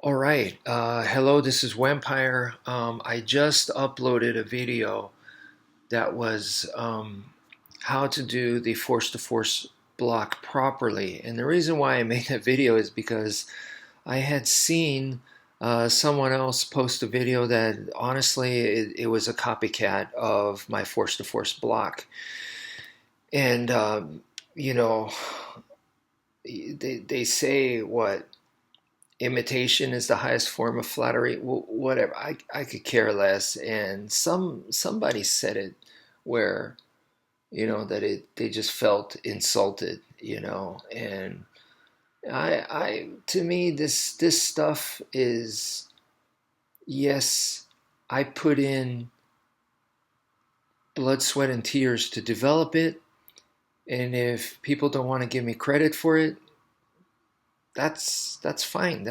All right. Hello, this is Wmpyr. I just uploaded a video that was how to do the force to force block properly. And the reason why I made that video is because I had seen someone else post a video that honestly it was a copycat of my force to force block. And, you know, they say what? Imitation is the highest form of flattery. Whatever. I could care less. And somebody said it where that they just felt insulted. And I to me this stuff is, yes, I put in blood, sweat, and tears to develop it. And if people don't want to give me credit for it, that's fine.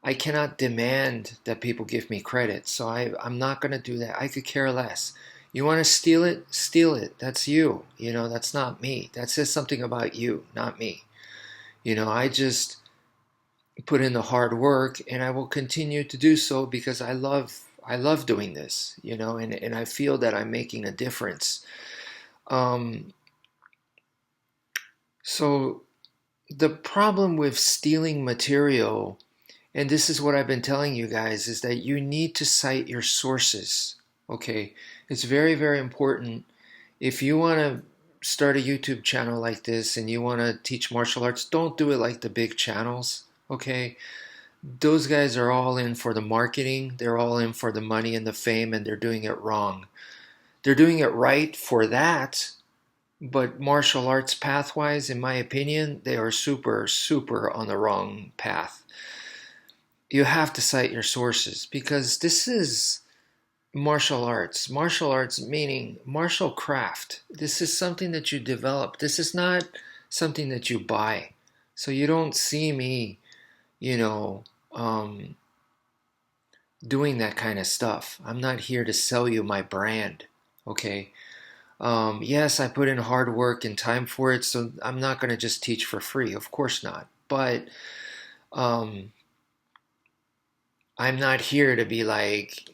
I cannot demand that people give me credit, so I'm not going to do that. I could care less. You want to steal it? Steal it. That's you. That's not me. That says something about you, not me. I just put in the hard work, and I will continue to do so because I love doing this, and I feel that I'm making a difference. Um, so the problem with stealing material, and this is what I've been telling you guys, is that you need to cite your sources. Okay, it's very, very important. If you want to start a YouTube channel like this and you want to teach martial arts, don't do it like the big channels. Okay, those guys are all in for the marketing, they're all in for the money and the fame, and they're doing it wrong. They're doing it right for that, but martial arts pathwise, in my opinion, they are super, super on the wrong path. You have to cite your sources because this is martial arts. Martial arts meaning martial craft. This is something that you develop. This is not something that you buy. So you don't see me, you know, um, doing that kind of stuff. I'm not here to sell you my brand. Okay. Yes, I put in hard work and time for it, so I'm not going to just teach for free. Of course not. But um, I'm not here to be like,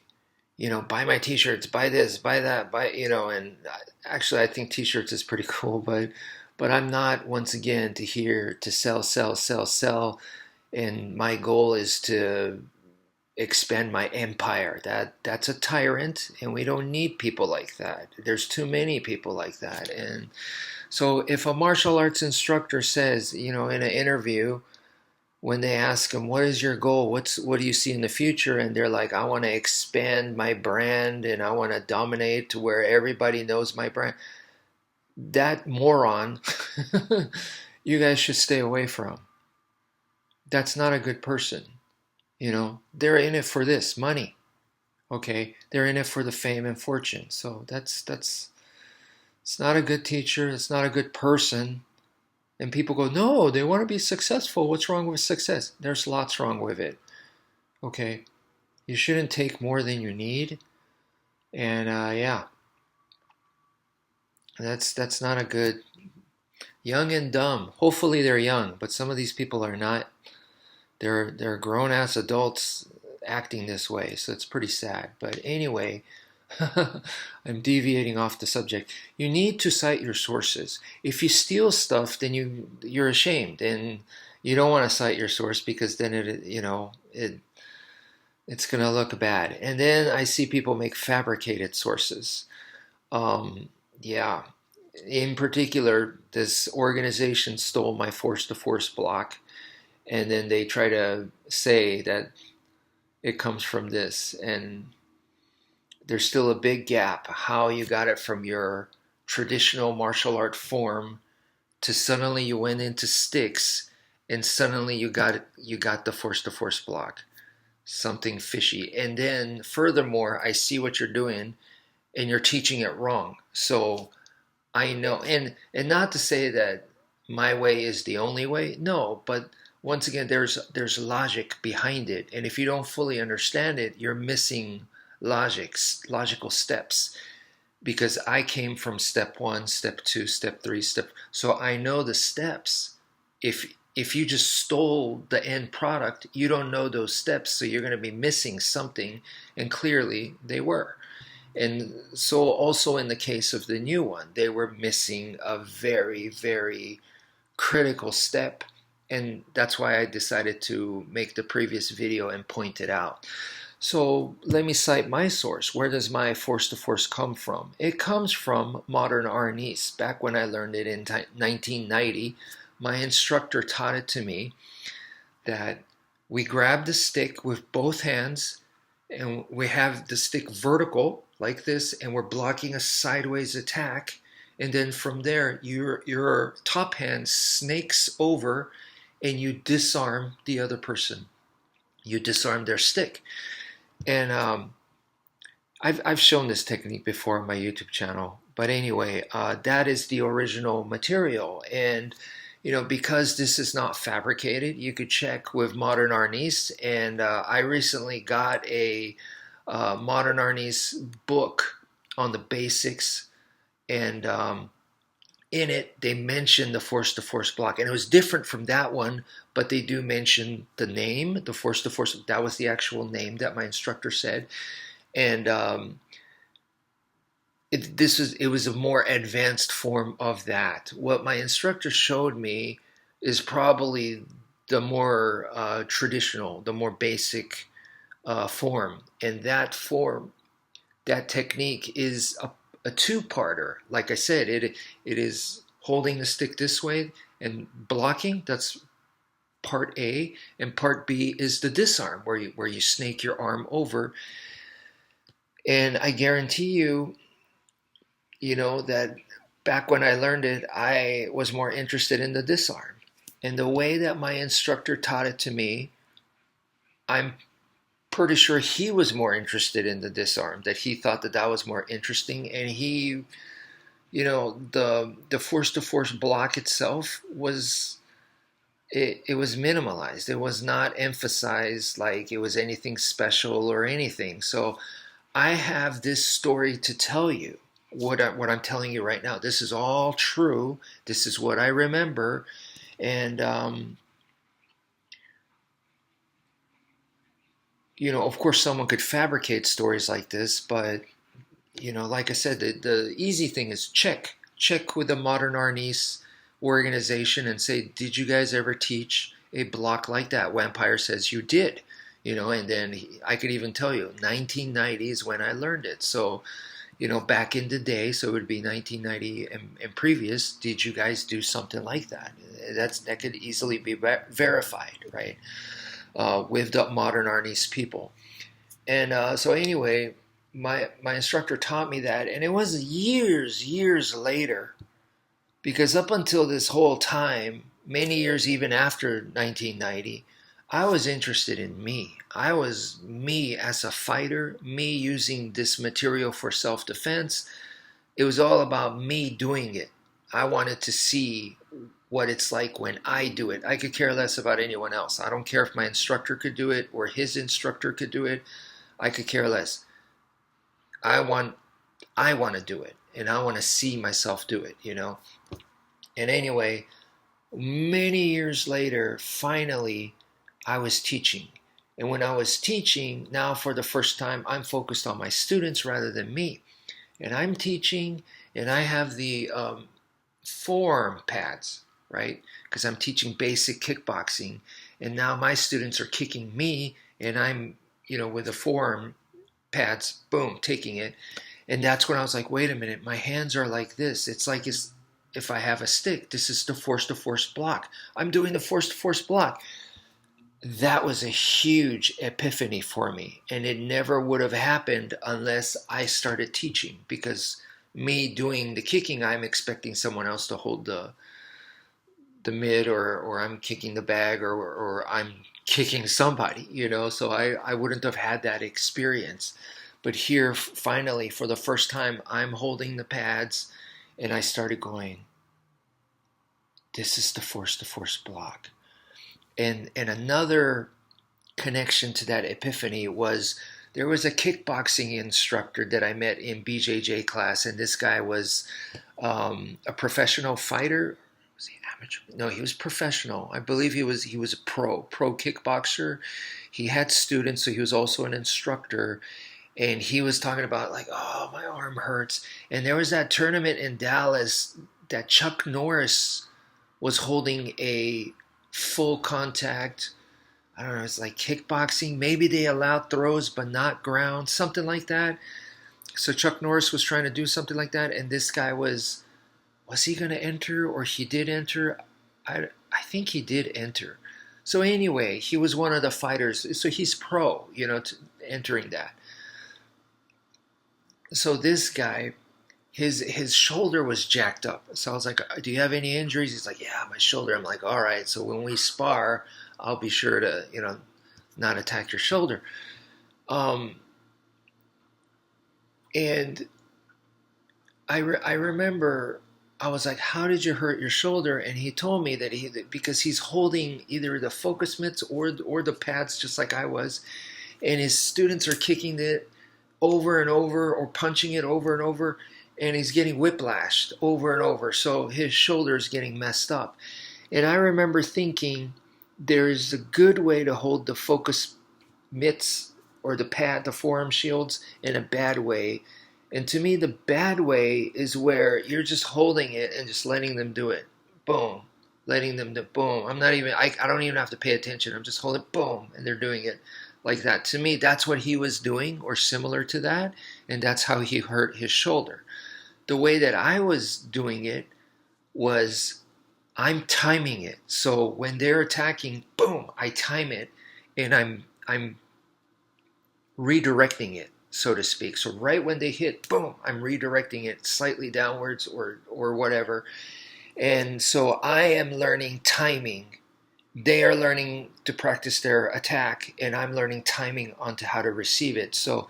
buy my t-shirts, buy this, buy that, and actually I think t-shirts is pretty cool, but I'm not, once again, to here to sell, sell, sell, sell, and my goal is to expand my empire. That's a tyrant, and we don't need people like that. There's too many people like that. And so if a martial arts instructor says, in an interview, when they ask them, what is your goal, what do you see in the future, and they're like, I want to expand my brand and I want to dominate to where everybody knows my brand, that moron you guys should stay away from. That's not a good person. They're in it for this money. Okay, they're in it for the fame and fortune. So that's it's not a good teacher, it's not a good person. And people go, no, they want to be successful. What's wrong with success? There's lots wrong with it. Okay. You shouldn't take more than you need. And yeah, that's not a good. Young and dumb. Hopefully they're young, but some of these people are not. They're grown ass adults acting this way, so it's pretty sad. But anyway, I'm deviating off the subject. You need to cite your sources. If you steal stuff, then you're ashamed, and you don't want to cite your source because then it's gonna look bad. And then I see people make fabricated sources. Yeah. In particular, this organization stole my force to force block, and then they try to say that it comes from this, and there's still a big gap how you got it from your traditional martial art form to suddenly you went into sticks and suddenly you got the force to force block. Something fishy. And then furthermore, I see what you're doing and you're teaching it wrong. So I know, and not to say that my way is the only way. No, but once again, there's logic behind it, and if you don't fully understand it, you're missing logical steps. Because I came from step one, step two, step three, so I know the steps. If if you just stole the end product, you don't know those steps, so you're going to be missing something, and clearly they were. And so also in the case of the new one, they were missing a very, very critical step. And that's why I decided to make the previous video and point it out. So let me cite my source. Where does my force to force come from? It comes from modern Arnis. Back when I learned it in 1990, my instructor taught it to me that we grab the stick with both hands and we have the stick vertical like this, and we're blocking a sideways attack. And then from there, your top hand snakes over and you disarm the other person. You disarm their stick. And I've shown this technique before on my YouTube channel. But anyway, that is the original material. And because this is not fabricated, you could check with Modern Arnis. And I recently got a Modern Arnis book on the basics. And in it, they mention the force to force block. And it was different from that one, but they do mention the name, the force to force. That was the actual name that my instructor said. And it was a more advanced form of that. What my instructor showed me is probably the more traditional, the more basic form. And that form, that technique is a two-parter. Like I said, it is holding the stick this way and blocking. That's part A. And part B is the disarm, where you snake your arm over. And I guarantee you, that back when I learned it, I was more interested in the disarm. And the way that my instructor taught it to me, I'm pretty sure he was more interested in the disarm, that he thought that was more interesting. And he, the force to force block itself was, it was minimalized. It was not emphasized like it was anything special or anything. So I have this story to tell you. What I'm telling you right now, this is all true. This is what I remember. And, of course someone could fabricate stories like this, but, like I said, the easy thing is check with the Modern Arnis organization and say, did you guys ever teach a block like that? Wmpyr says you did, and then I could even tell you 1990 is when I learned it. So, back in the day, so it would be 1990 and previous, did you guys do something like that? That could easily be verified, right? With the Modern Arnis people. And so anyway, my instructor taught me that, and it was years later, because up until this whole time, many years even after 1990, I was interested in me. I was me as a fighter, me using this material for self-defense. It was all about me doing it. I wanted to see what it's like when I do it. I could care less about anyone else. I don't care if my instructor could do it or his instructor could do it. I could care less. I want to do it, and I want to see myself do it, And anyway, many years later, finally, I was teaching. And when I was teaching, now for the first time, I'm focused on my students rather than me. And I'm teaching, and I have the forearm pads, right? Because I'm teaching basic kickboxing. And now my students are kicking me, and I'm, with the forearm pads, boom, taking it. And that's when I was like, wait a minute, my hands are like this. It's like if I have a stick, this is the force to force block. I'm doing the force to force block. That was a huge epiphany for me, and it never would have happened unless I started teaching, because me doing the kicking, I'm expecting someone else to hold the mid, or I'm kicking the bag, or I'm kicking somebody, so I wouldn't have had that experience. But here, finally, for the first time, I'm holding the pads, and I started going, this is the force to force block. And another connection to that epiphany was, there was a kickboxing instructor that I met in BJJ class, and this guy was a professional fighter, Was he amateur? No, he was professional. I believe he was a pro kickboxer. He had students, so he was also an instructor. And he was talking about like, oh, my arm hurts. And there was that tournament in Dallas that Chuck Norris was holding a full contact. I don't know, it's like kickboxing. Maybe they allowed throws but not ground, something like that. So Chuck Norris was trying to do something like that, and this guy was he going to enter, or he did enter? I think he did enter. So anyway, he was one of the fighters. So he's pro, entering that. So this guy, his shoulder was jacked up. So I was like, "Do you have any injuries?" He's like, "Yeah, my shoulder." I'm like, "All right. So when we spar, I'll be sure to not attack your shoulder." Um, and I remember I was like, "How did you hurt your shoulder?" And he told me that because he's holding either the focus mitts or the pads just like I was, and his students are kicking it over and over or punching it over and over, and he's getting whiplashed over and over. So his shoulder is getting messed up. And I remember thinking there's a good way to hold the focus mitts or the forearm shields, in a bad way. And to me, the bad way is where you're just holding it and just letting them do it. Boom. Letting them do boom. I don't even have to pay attention. I'm just holding boom, and they're doing it like that. To me, that's what he was doing, or similar to that, and that's how he hurt his shoulder. The way that I was doing it was I'm timing it. So when they're attacking, boom, I time it, and I'm redirecting it, so to speak. So right when they hit, boom, I'm redirecting it slightly downwards or whatever. And so I am learning timing. They are learning to practice their attack, and I'm learning timing onto how to receive it. So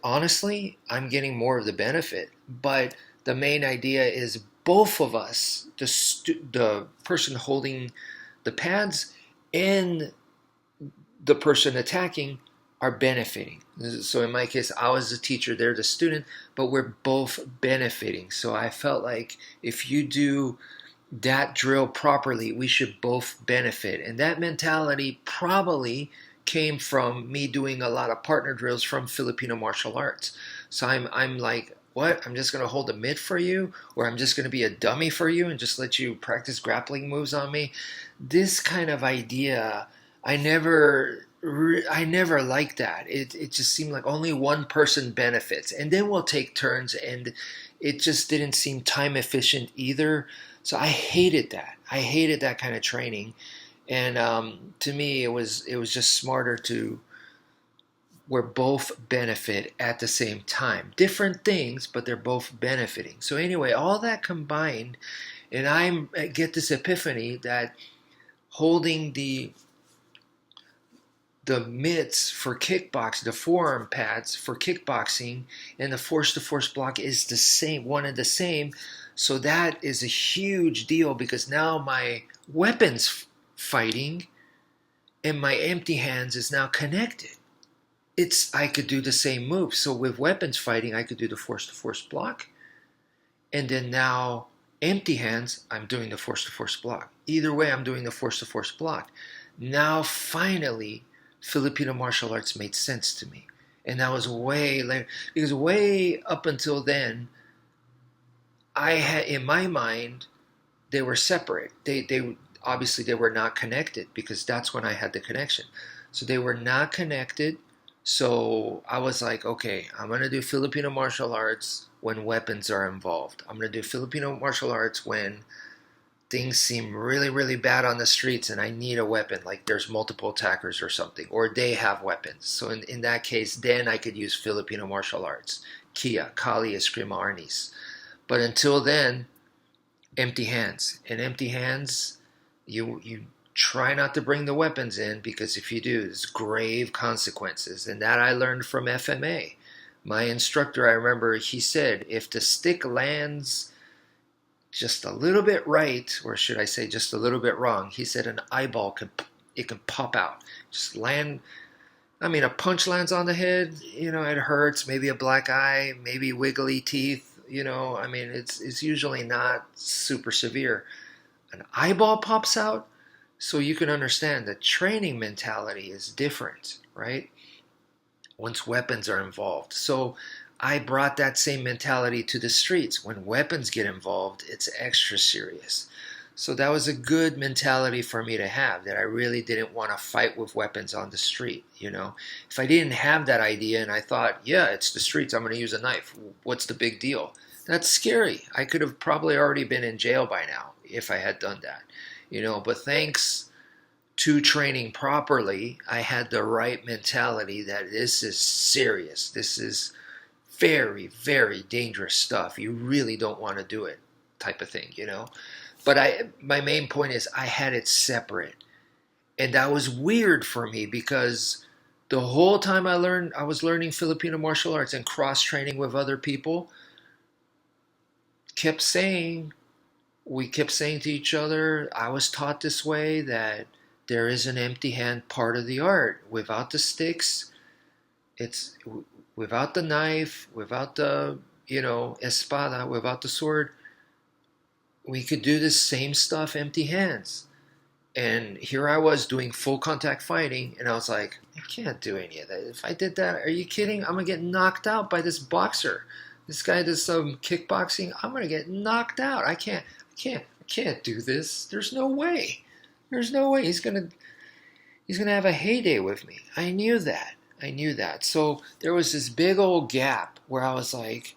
honestly, I'm getting more of the benefit. But the main idea is both of us, the person holding the pads and the person attacking, are benefiting. So in my case, I was the teacher, they're the student, but we're both benefiting. So I felt like if you do that drill properly, we should both benefit. And that mentality probably came from me doing a lot of partner drills from Filipino martial arts. So I'm like, what? I'm just going to hold a mitt for you, or I'm just going to be a dummy for you and just let you practice grappling moves on me. This kind of idea, I never liked that. It just seemed like only one person benefits, and then we'll take turns, and it just didn't seem time efficient either. So I hated that. I hated that kind of training, and to me, it was just smarter to where both benefit at the same time. Different things, but they're both benefiting. So anyway, all that combined, and I get this epiphany that holding the mitts for kickboxing, the forearm pads for kickboxing, and the force-to-force block is the same, one and the same. So that is a huge deal, because now my weapons fighting and my empty hands is now connected. I could do the same move. So with weapons fighting, I could do the force-to-force block, and then now empty hands, I'm doing the force-to-force block. Either way, I'm doing the force-to-force block. Now finally, Filipino martial arts made sense to me. And that was way later, because way up until then, I had, in my mind, they were separate. They obviously they were not connected, because that's when I had the connection. So they were not connected. So I was like, okay, I'm going to do Filipino martial arts when weapons are involved. I'm going to do Filipino martial arts when things seem really, really bad on the streets and I need a weapon, like there's multiple attackers or something, or they have weapons. So in that case, then I could use Filipino martial arts, Kia, Kali, Escrima, Arnis. But until then, empty hands. And empty hands, you try not to bring the weapons in, because if you do, there's grave consequences. And that I learned from FMA. My instructor, I remember, he said, if the stick lands just a little bit right, or should I say just a little bit wrong, he said an eyeball can pop out. Just land. I mean, a punch lands on the head, it hurts. Maybe a black eye, maybe wiggly teeth. I mean, it's usually not super severe. an eyeball pops out. So you can understand the training mentality is different, right? Once weapons are involved. So I brought that same mentality to the streets. When weapons get involved, it's extra serious. So that was a good mentality for me to have, that I really didn't want to fight with weapons on the street, you know. If I didn't have that idea and I thought, yeah, it's the streets, I'm going to use a knife. What's the big deal? That's scary. I could have probably already been in jail by now if I had done that, you know. But thanks to training properly, I had the right mentality that this is serious. This is very, very dangerous stuff. You really don't want to do it, type of thing, you know. But my main point is I had it separate. And that was weird for me because the whole time I was learning Filipino martial arts and cross training with other people, kept saying, we kept saying to each other, I was taught this way, that there is an empty hand part of the art. Without the sticks, it's without the knife, without the, espada, without the sword, we could do the same stuff empty hands. And here I was doing full contact fighting, and I was like, I can't do any of that. If I did that, are you kidding? I'm gonna get knocked out by this boxer. This guy does some kickboxing. I'm gonna get knocked out. I can't do this. There's no way. There's no way he's gonna have a heyday with me. I knew that. So there was this big old gap where I was like,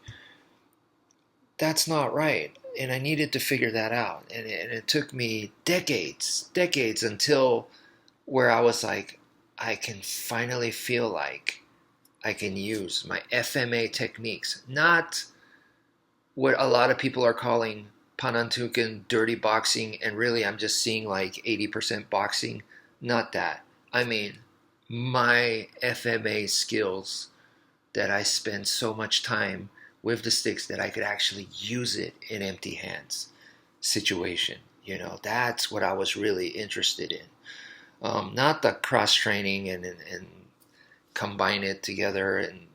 that's not right. And I needed to figure that out. And it took me decades until where I was like, I can finally feel like I can use my FMA techniques. Not what a lot of people are calling panantukan, dirty boxing, and really I'm just seeing like 80% boxing. Not that. I mean, my FMA skills that I spend so much time with the sticks that I could actually use it in empty hands situation. That's what I was really interested in. Not the cross training and combine it together. And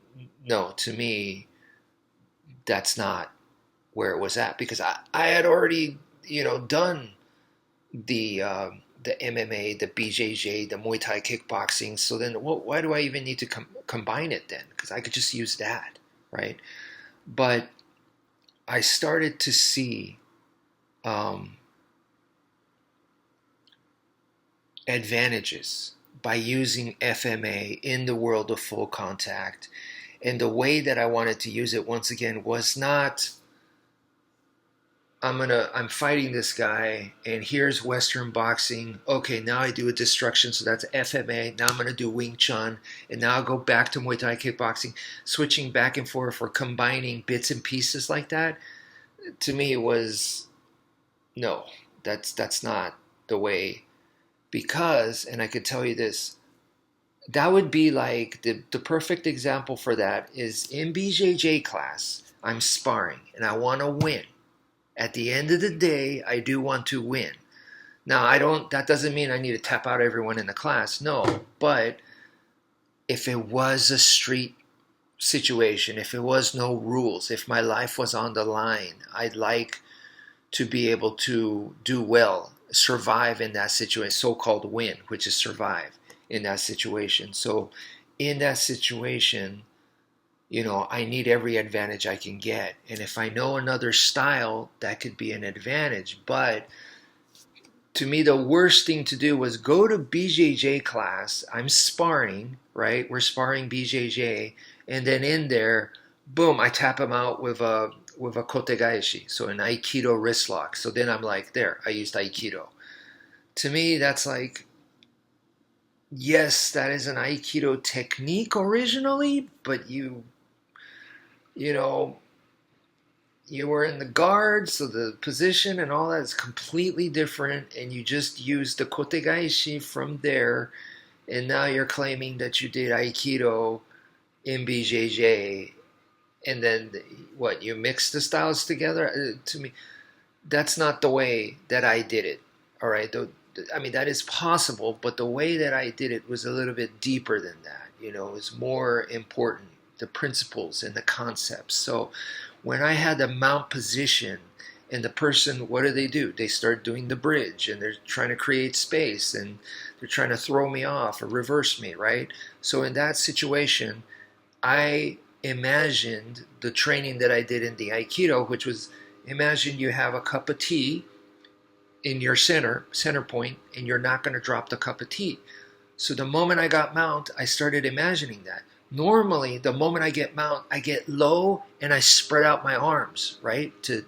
no, to me, that's not where it was at, because I had already, done the MMA, the BJJ, the Muay Thai kickboxing. So then why do I even need to combine it then? Because I could just use that, right? But I started to see advantages by using FMA in the world of full contact. And the way that I wanted to use it, once again, was not, I'm fighting this guy and here's Western boxing. Okay, now I do a destruction, so that's FMA. Now I'm going to do Wing Chun, and now I'll go back to Muay Thai kickboxing, switching back and forth or combining bits and pieces like that. To me, it was, no, that's not the way. Because, and I could tell you this, that would be like the perfect example for that is in BJJ class, I'm sparring and I want to win. At the end of the day, I do want to win. Now, that doesn't mean I need to tap out everyone in the class. No, but if it was a street situation, if it was no rules, if my life was on the line, I'd like to be able to do well, survive in that situation, so-called win, which is survive in that situation. So in that situation, I need every advantage I can get. And if I know another style, that could be an advantage. But to me, the worst thing to do was go to BJJ class. I'm sparring, right? We're sparring BJJ. And then in there, boom, I tap him out with a kotegaeshi, so an Aikido wrist lock. So then I'm like, there, I used Aikido. To me, that's like, yes, that is an Aikido technique originally, but you were in the guard, so the position and all that is completely different, and you just used the kotegaeshi from there, and now you're claiming that you did Aikido in BJJ, and then what, you mix the styles together? To me, that's not the way that I did it. All right, I mean, that is possible, but the way that I did it was a little bit deeper than that. It was more important, the principles and the concepts. So when I had the mount position And the person, what do? They start doing the bridge, and they're trying to create space, and they're trying to throw me off or reverse me, right? So in that situation, I imagined the training that I did in the Aikido, which was, imagine you have a cup of tea in your center point, and you're not going to drop the cup of tea. So the moment I got mount, I started imagining that. Normally, the moment I get mount, I get low and I spread out my arms, right, to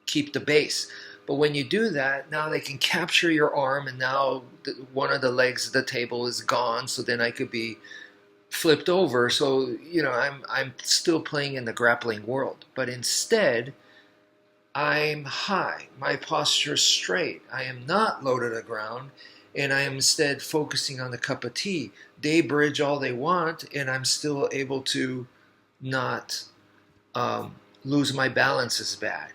keep the base. But when you do that, now they can capture your arm, and now one of the legs of the table is gone. So then I could be flipped over. So I'm still playing in the grappling world, but instead I'm high. My posture is straight. I am not low to the ground, and I am instead focusing on the cup of tea. They bridge all they want, and I'm still able to not lose my balance as bad.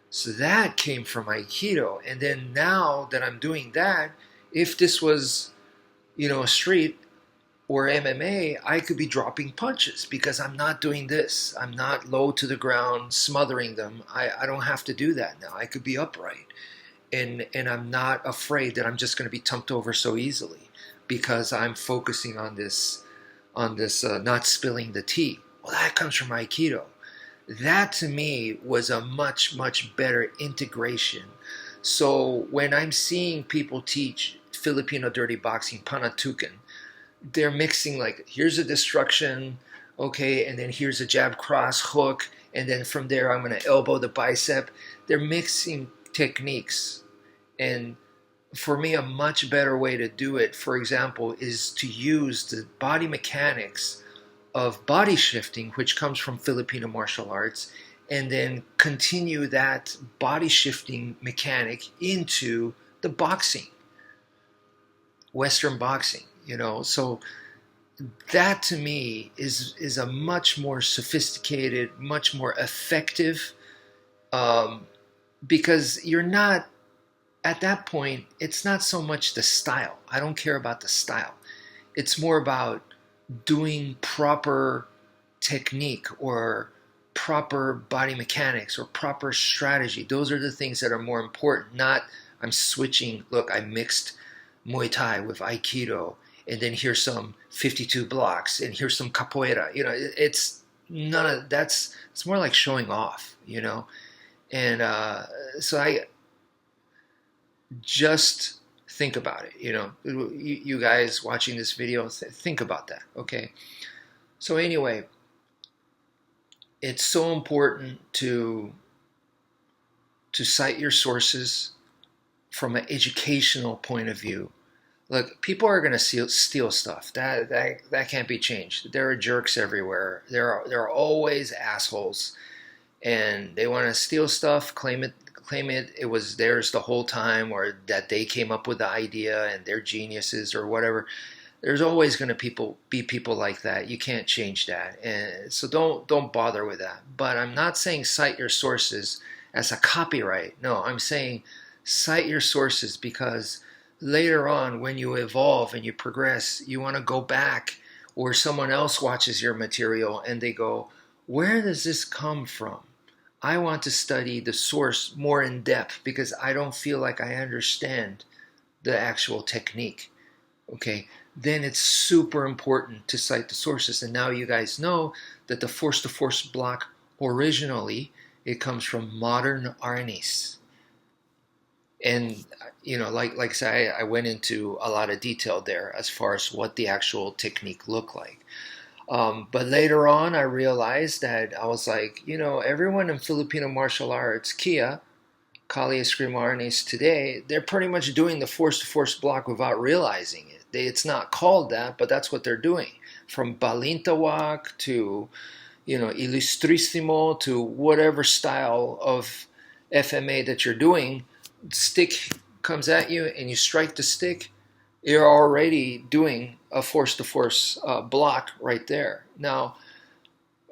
So that came from Aikido. And then now that I'm doing that, if this was, a street or MMA, I could be dropping punches because I'm not doing this. I'm not low to the ground, smothering them. I don't have to do that now. I could be upright. And I'm not afraid that I'm just going to be tumped over so easily because I'm focusing on this not spilling the tea. Well, that comes from Aikido. That to me was a much, much better integration. So when I'm seeing people teach Filipino dirty boxing, panatukan, they're mixing like, here's a destruction, okay, and then here's a jab cross hook, and then from there I'm going to elbow the bicep. They're mixing techniques. And for me, a much better way to do it, for example, is to use the body mechanics of body shifting, which comes from Filipino martial arts, and then continue that body shifting mechanic into the boxing, Western boxing. So that to me is a much more sophisticated, much more effective, because you're not, at that point, it's not so much the style. I don't care about the style. It's more about doing proper technique or proper body mechanics or proper strategy. Those are the things that are more important, not I'm switching, look, I mixed Muay Thai with Aikido, and then here's some 52 blocks, and here's some capoeira. It's none of that's. It's more like showing off, And so I just think about it. You guys watching this video, think about that. Okay. So anyway, it's so important to cite your sources from an educational point of view. Look, people are going to steal stuff. That can't be changed. There are jerks everywhere. There are always assholes, and they want to steal stuff, claim it was theirs the whole time, or that they came up with the idea and they're geniuses or whatever. There's always going to be people like that. You can't change that, and so don't bother with that. But I'm not saying cite your sources as a copyright. No, I'm saying cite your sources because later on, when you evolve and you progress, you want to go back, or someone else watches your material and they go, where does this come from? I want to study the source more in depth because I don't feel like I understand the actual technique. Okay, then it's super important to cite the sources. And now you guys know that the force-to-force block originally, it comes from modern Arnis. And, like I say, I went into a lot of detail there as far as what the actual technique looked like. But later on, I realized that I was like, everyone in Filipino martial arts, Kia, Kali, Escrima, Arnis today, they're pretty much doing the force-to-force block without realizing it. It's not called that, but that's what they're doing. From Balintawak to, Illustrissimo to whatever style of FMA that you're doing, stick comes at you and you strike the stick, you're already doing a force-to-force block right there. Now,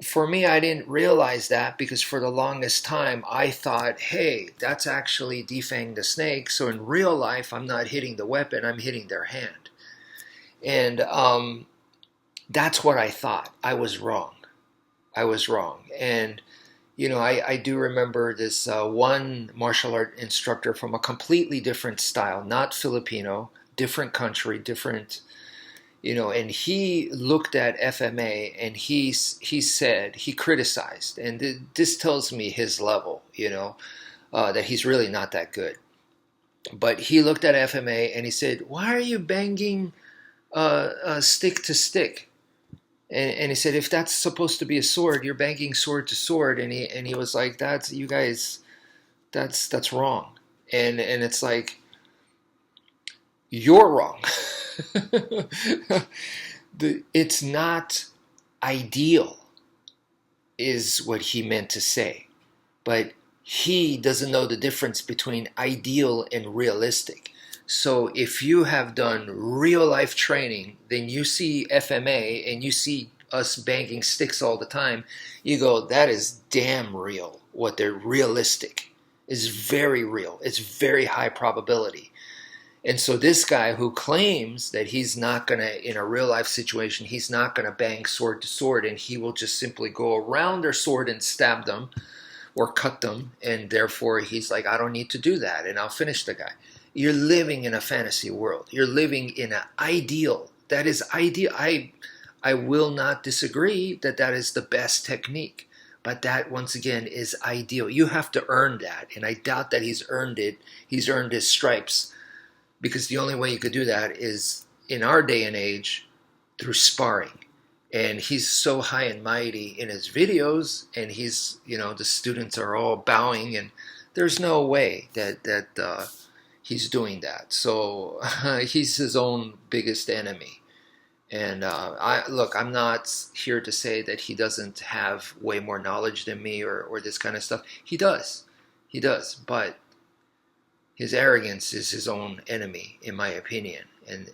for me, I didn't realize that because for the longest time, I thought, hey, that's actually defanging the snake. So in real life, I'm not hitting the weapon, I'm hitting their hand. And that's what I thought. I was wrong. And, I do remember this one martial art instructor from a completely different style, not Filipino, different country, different, and he looked at FMA and he said, he criticized, and this tells me his level, that he's really not that good. But he looked at FMA and he said, "Why are you banging stick to stick?" And he said, "If that's supposed to be a sword, you're banging sword to sword." And he was like, "That's you guys. That's wrong." And it's like, you're wrong. It's not ideal, is what he meant to say. But he doesn't know the difference between ideal and realistic. So if you have done real life training, then you see FMA and you see us banging sticks all the time, you go, that is damn real. What they're realistic is very real. It's very high probability. And so this guy who claims that he's not going to, in a real life situation, he's not going to bang sword to sword, and he will just simply go around their sword and stab them or cut them, and therefore he's like, I don't need to do that, and I'll finish the guy. You're living in a fantasy world. You're living in an ideal. That is ideal. I will not disagree that that is the best technique, but that, once again, is ideal. You have to earn that, and I doubt that he's earned it. He's earned his stripes, because the only way you could do that is, in our day and age, through sparring. And he's so high and mighty in his videos, and he's, the students are all bowing, and there's no way that he's doing that. So he's his own biggest enemy. And I'm not here to say that he doesn't have way more knowledge than me or this kind of stuff. He does, but his arrogance is his own enemy, in my opinion. And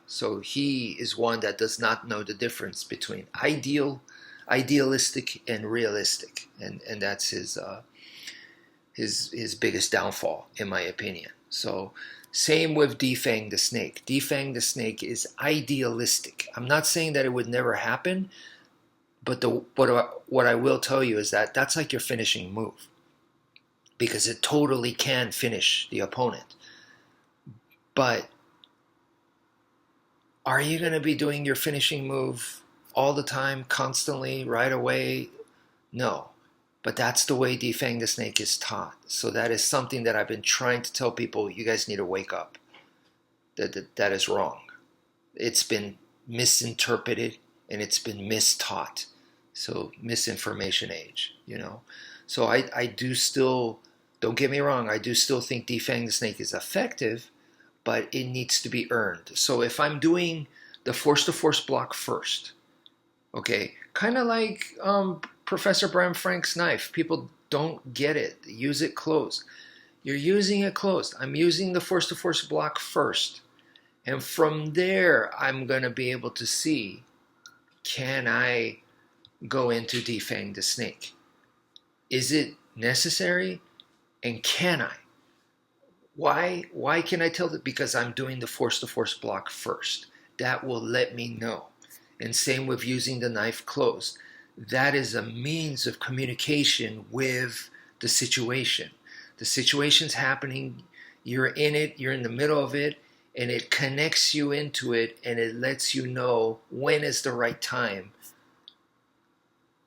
so he is one that does not know the difference between idealistic and realistic, and that's his biggest downfall, in my opinion. So same with Defang the Snake. Defang the Snake is idealistic. I'm not saying that it would never happen, but what I will tell you is that that's like your finishing move, because it totally can finish the opponent. But are you going to be doing your finishing move all the time, constantly, right away? No. But that's the way Defang the Snake is taught. So that is something that I've been trying to tell people, you guys need to wake up. That is wrong. It's been misinterpreted and it's been mistaught. So misinformation age, So I do still, don't get me wrong, I do still think Defang the Snake is effective, but it needs to be earned. So if I'm doing the force-to-force block first, okay, kind of like Professor Bram Frank's knife. People don't get it. Use it closed. You're using it closed. I'm using the force-to-force block first. And from there, I'm going to be able to see, can I go into Defang the Snake? Is it necessary? And can I? Why can I tell that? Because I'm doing the force-to-force block first. That will let me know. And same with using the knife closed. That is a means of communication with the situation. The situation's happening, you're in it, you're in the middle of it, and it connects you into it, and it lets you know when is the right time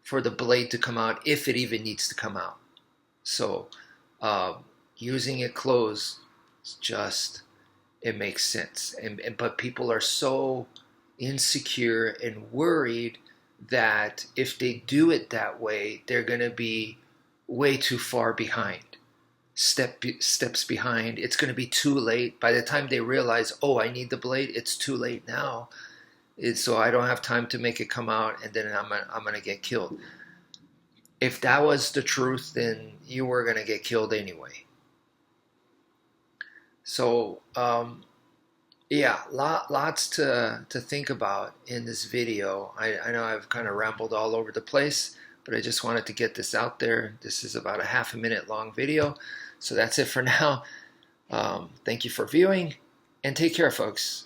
for the blade to come out, if it even needs to come out. So using it closed, it makes sense. But people are so insecure and worried that if they do it that way, they're going to be way too far behind, steps behind. It's going to be too late. By the time they realize, oh, I need the blade, it's too late now. So I don't have time to make it come out, and then I'm going to get killed. If that was the truth, then you were going to get killed anyway. So, lots to think about in this video. I know I've kind of rambled all over the place, but I just wanted to get this out there. This is about a half a minute long video. So that's it for now. Thank you for viewing, and take care, folks.